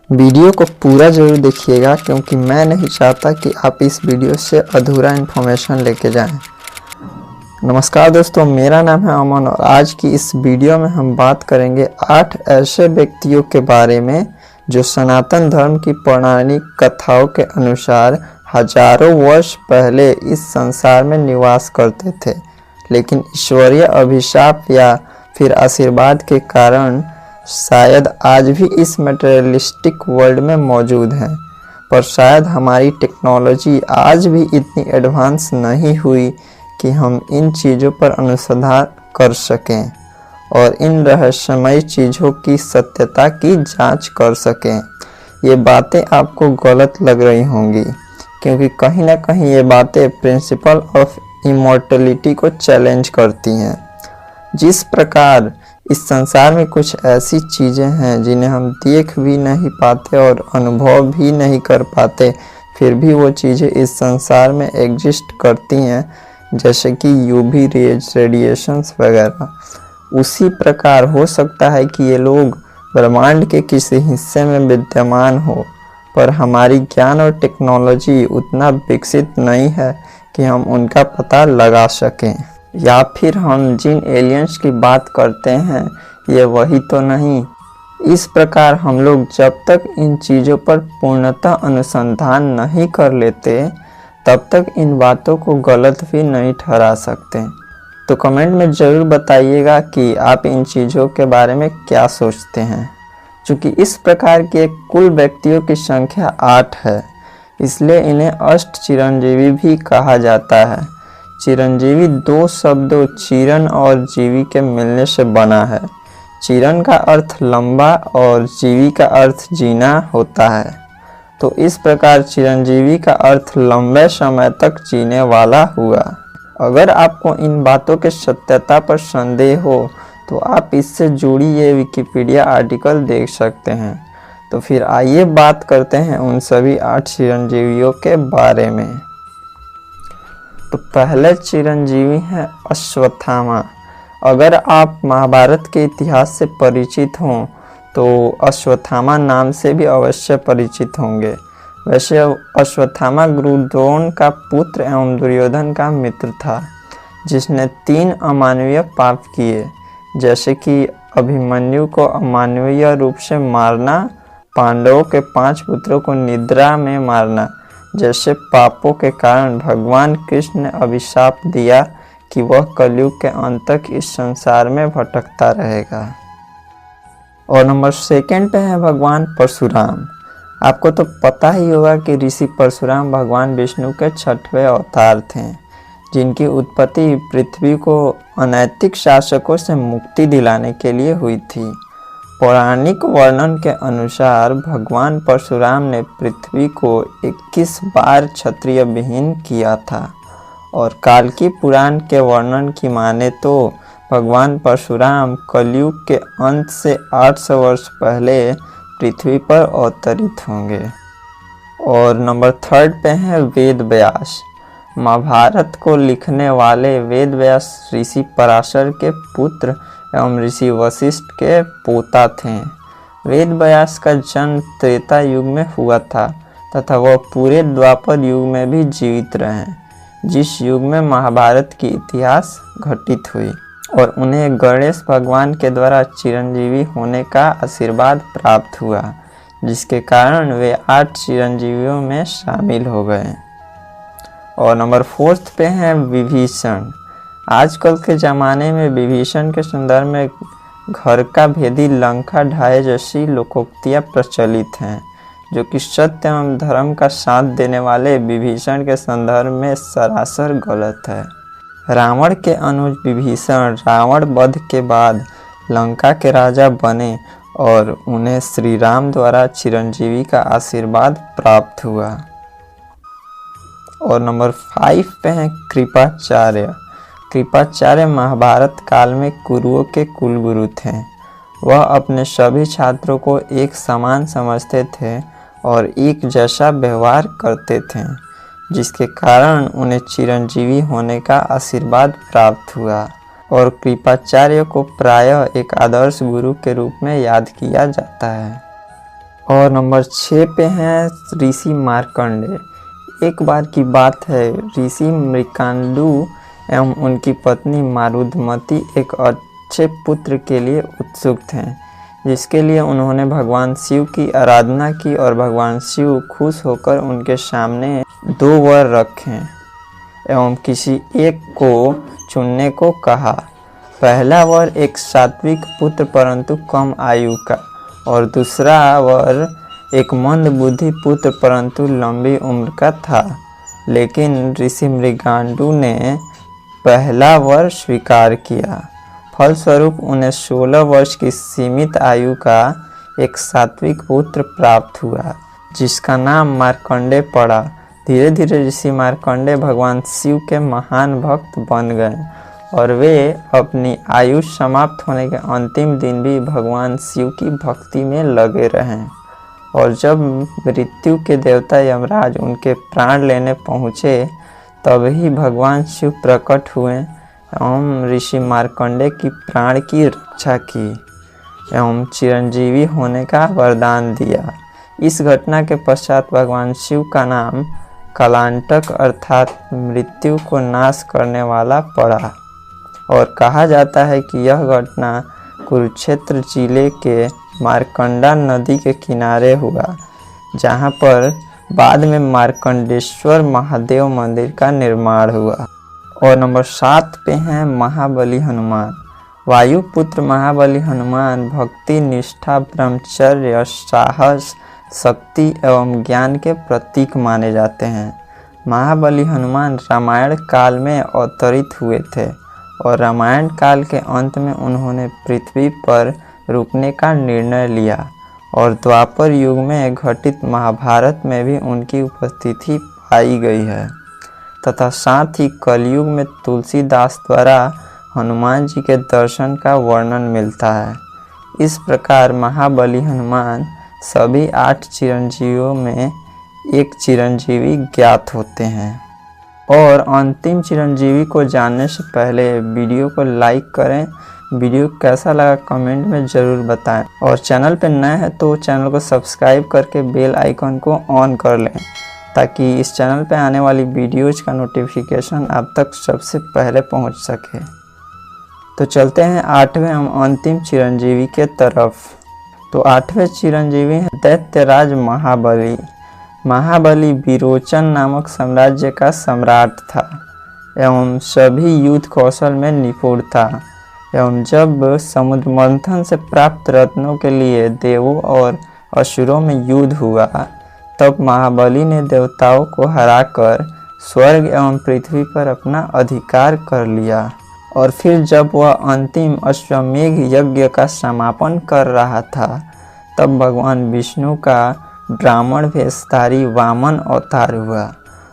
Video को पूरा ज़रूर देखिएगा क्योंकि मैं नहीं चाहता कि आप इस वीडियो से अधूरा इन्फॉर्मेशन लेके जाएं। नमस्कार दोस्तों, मेरा नाम है अमन और आज की इस वीडियो में हम बात करेंगे 8 ऐसे व्यक्तियों के बारे में जो सनातन धर्म की पौराणिक कथाओं के अनुसार हजारों वर्ष पहले इस संसार में निवास करते थे, लेकिन ईश्वरीय अभिशाप या फिर आशीर्वाद के कारण शायद आज भी इस मटेरियलिस्टिक वर्ल्ड में मौजूद हैं। पर शायद हमारी टेक्नोलॉजी आज भी इतनी एडवांस नहीं हुई कि हम इन चीज़ों पर अनुसंधान कर सकें और इन रहस्यमयी चीज़ों की सत्यता की जांच कर सकें। ये बातें आपको गलत लग रही होंगी क्योंकि कहीं ना कहीं ये बातें प्रिंसिपल ऑफ इमॉर्टलिटी को चैलेंज करती हैं। जिस प्रकार इस संसार में कुछ ऐसी चीज़ें हैं जिन्हें हम देख भी नहीं पाते और अनुभव भी नहीं कर पाते, फिर भी वो चीज़ें इस संसार में एग्जिस्ट करती हैं, जैसे कि यूवी रेज, रेडिएशंस वगैरह। उसी प्रकार हो सकता है कि ये लोग ब्रह्मांड के किसी हिस्से में विद्यमान हो, पर हमारी ज्ञान और टेक्नोलॉजी उतना विकसित नहीं है कि हम उनका पता लगा सकें। या फिर हम जिन एलियंस की बात करते हैं ये वही तो नहीं। इस प्रकार हम लोग जब तक इन चीज़ों पर पूर्णतः अनुसंधान नहीं कर लेते तब तक इन बातों को गलत भी नहीं ठहरा सकते। तो कमेंट में ज़रूर बताइएगा कि आप इन चीज़ों के बारे में क्या सोचते हैं। चूँकि इस प्रकार के कुल व्यक्तियों की संख्या 8 है, इसलिए इन्हें अष्ट चिरंजीवी भी कहा जाता है। चिरंजीवी दो शब्दों चिरन और जीवी के मिलने से बना है। चिरन का अर्थ लंबा और जीवी का अर्थ जीना होता है। तो इस प्रकार चिरंजीवी का अर्थ लंबे समय तक जीने वाला हुआ। अगर आपको इन बातों के सत्यता पर संदेह हो तो आप इससे जुड़ी ये विकिपीडिया आर्टिकल देख सकते हैं। तो फिर आइए बात करते हैं उन सभी 8 चिरंजीवियों के बारे में। तो पहले चिरंजीवी हैं अश्वत्थामा। अगर आप महाभारत के इतिहास से परिचित हों तो अश्वत्थामा नाम से भी अवश्य परिचित होंगे। वैसे अश्वत्थामा गुरु द्रोण का पुत्र एवं दुर्योधन का मित्र था, जिसने 3 अमानवीय पाप किए, जैसे कि अभिमन्यु को अमानवीय रूप से मारना, पांडवों के 5 पुत्रों को निद्रा में मारना। जैसे पापों के कारण भगवान कृष्ण ने अभिशाप दिया कि वह कलयुग के अंत तक इस संसार में भटकता रहेगा। और नंबर 2 पे है भगवान परशुराम। आपको तो पता ही होगा कि ऋषि परशुराम भगवान विष्णु के 6वें अवतार थे, जिनकी उत्पत्ति पृथ्वी को अनैतिक शासकों से मुक्ति दिलाने के लिए हुई थी। पौराणिक वर्णन के अनुसार भगवान परशुराम ने पृथ्वी को 21 बार क्षत्रिय विहीन किया था और काल्की पुराण के वर्णन की माने तो भगवान परशुराम कलयुग के अंत से 800 वर्ष पहले पृथ्वी पर अवतरित होंगे। और नंबर 3 पे है वेद व्यास। महाभारत को लिखने वाले वेद व्यास ऋषि पराशर के पुत्र एवं ऋषि वशिष्ठ के पोता थे। वेद व्यास का जन्म त्रेता युग में हुआ था तथा वह पूरे द्वापर युग में भी जीवित रहे, जिस युग में महाभारत की इतिहास घटित हुई। और उन्हें गणेश भगवान के द्वारा चिरंजीवी होने का आशीर्वाद प्राप्त हुआ, जिसके कारण वे 8 चिरंजीवियों में शामिल हो गए। और नंबर 4 पे हैं विभीषण। आजकल के ज़माने में विभीषण के संदर्भ में घर का भेदी लंका ढाए जैसी लोकोक्तियाँ प्रचलित हैं, जो कि सत्य एवं धर्म का साथ देने वाले विभीषण के संदर्भ में सरासर गलत है। रावण के अनुज विभीषण रावण वध के बाद लंका के राजा बने और उन्हें श्री राम द्वारा चिरंजीवी का आशीर्वाद प्राप्त हुआ। और नंबर 5 पे हैं कृपाचार्य। कृपाचार्य महाभारत काल में कुरुओं के कुलगुरु थे। वह अपने सभी छात्रों को एक समान समझते थे और एक जैसा व्यवहार करते थे, जिसके कारण उन्हें चिरंजीवी होने का आशीर्वाद प्राप्त हुआ। और कृपाचार्य को प्रायः एक आदर्श गुरु के रूप में याद किया जाता है। और नंबर 6 पे हैं ऋषि मार्कंडे। एक बार की बात है, ऋषि मृकांडू एवं उनकी पत्नी मारुधमती एक अच्छे पुत्र के लिए उत्सुक थे, जिसके लिए उन्होंने भगवान शिव की आराधना की और भगवान शिव खुश होकर उनके सामने 2 वर रखे एवं किसी एक को चुनने को कहा। पहला वर एक सात्विक पुत्र परंतु कम आयु का, और दूसरा वर एक मंद बुद्धि पुत्र परंतु लंबी उम्र का था। लेकिन ऋषि मृगांडू ने पहला वर स्वीकार किया। फलस्वरूप उन्हें 16 वर्ष की सीमित आयु का एक सात्विक पुत्र प्राप्त हुआ, जिसका नाम मार्कंडे पड़ा। धीरे धीरे ऋषि मार्कंडे भगवान शिव के महान भक्त बन गए और वे अपनी आयु समाप्त होने के अंतिम दिन भी भगवान शिव की भक्ति में लगे रहे। और जब मृत्यु के देवता यमराज उनके प्राण लेने पहुँचे, तभी भगवान शिव प्रकट हुए एवं ऋषि मार्कंडे की प्राण की रक्षा की एवं चिरंजीवी होने का वरदान दिया। इस घटना के पश्चात भगवान शिव का नाम कलांटक अर्थात मृत्यु को नाश करने वाला पड़ा, और कहा जाता है कि यह घटना कुरुक्षेत्र जिले के मार्कंडा नदी के किनारे हुआ, जहां पर बाद में मार्कंडेश्वर महादेव मंदिर का निर्माण हुआ। और नंबर 7 पे हैं महाबली हनुमान। वायुपुत्र महाबली हनुमान भक्ति, निष्ठा, ब्रह्मचर्य, साहस, शक्ति एवं ज्ञान के प्रतीक माने जाते हैं। महाबली हनुमान रामायण काल में अवतरित हुए थे और रामायण काल के अंत में उन्होंने पृथ्वी पर रुकने का निर्णय लिया, और द्वापर युग में घटित महाभारत में भी उनकी उपस्थिति पाई गई है। तथा साथ ही कलयुग में तुलसीदास द्वारा हनुमान जी के दर्शन का वर्णन मिलता है। इस प्रकार महाबली हनुमान सभी 8 चिरंजीवियों में एक चिरंजीवी ज्ञात होते हैं। और अंतिम चिरंजीवी को जानने से पहले वीडियो को लाइक करें। वीडियो कैसा लगा कमेंट में ज़रूर बताएं, और चैनल पर नए हैं तो चैनल को सब्सक्राइब करके बेल आइकन को ऑन कर लें, ताकि इस चैनल पर आने वाली वीडियोज़ का नोटिफिकेशन आप तक सबसे पहले पहुंच सके। तो चलते हैं 8वें एवं अंतिम चिरंजीवी के तरफ। तो 8वें चिरंजीवी हैं दैत्यराज महाबली। महाबली विरोचन नामक साम्राज्य का सम्राट था एवं सभी युद्ध कौशल में निपुण था। एवं जब समुद्र मंथन से प्राप्त रत्नों के लिए देवों और असुरों में युद्ध हुआ, तब महाबली ने देवताओं को हराकर स्वर्ग एवं पृथ्वी पर अपना अधिकार कर लिया। और फिर जब वह अंतिम अश्वमेघ यज्ञ का समापन कर रहा था, तब भगवान विष्णु का ब्राह्मण वेशधारी वामन अवतार हुआ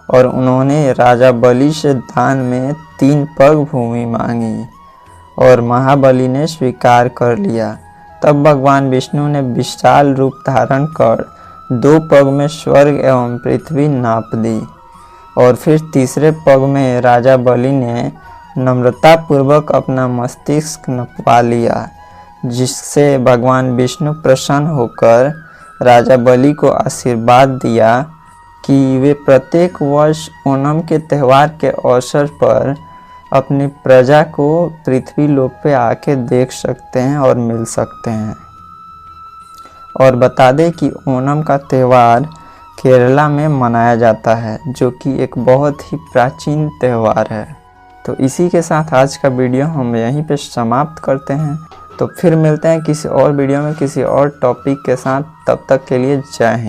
और उन्होंने राजा बलि से दान में 3 पग भूमि मांगी, और महाबली ने स्वीकार कर लिया। तब भगवान विष्णु ने विशाल रूप धारण कर 2 पग में स्वर्ग एवं पृथ्वी नाप दी, और फिर तीसरे पग में राजा बलि ने नम्रता पूर्वक अपना मस्तिष्क नपवा लिया, जिससे भगवान विष्णु प्रसन्न होकर राजा बलि को आशीर्वाद दिया कि वे प्रत्येक वर्ष ओणम के त्यौहार के अवसर पर अपनी प्रजा को पृथ्वी लोक पे आके देख सकते हैं और मिल सकते हैं। और बता दें कि ओणम का त्यौहार केरला में मनाया जाता है, जो कि एक बहुत ही प्राचीन त्यौहार है। तो इसी के साथ आज का वीडियो हम यहीं पे समाप्त करते हैं। तो फिर मिलते हैं किसी और वीडियो में किसी और टॉपिक के साथ। तब तक के लिए जय हिंद।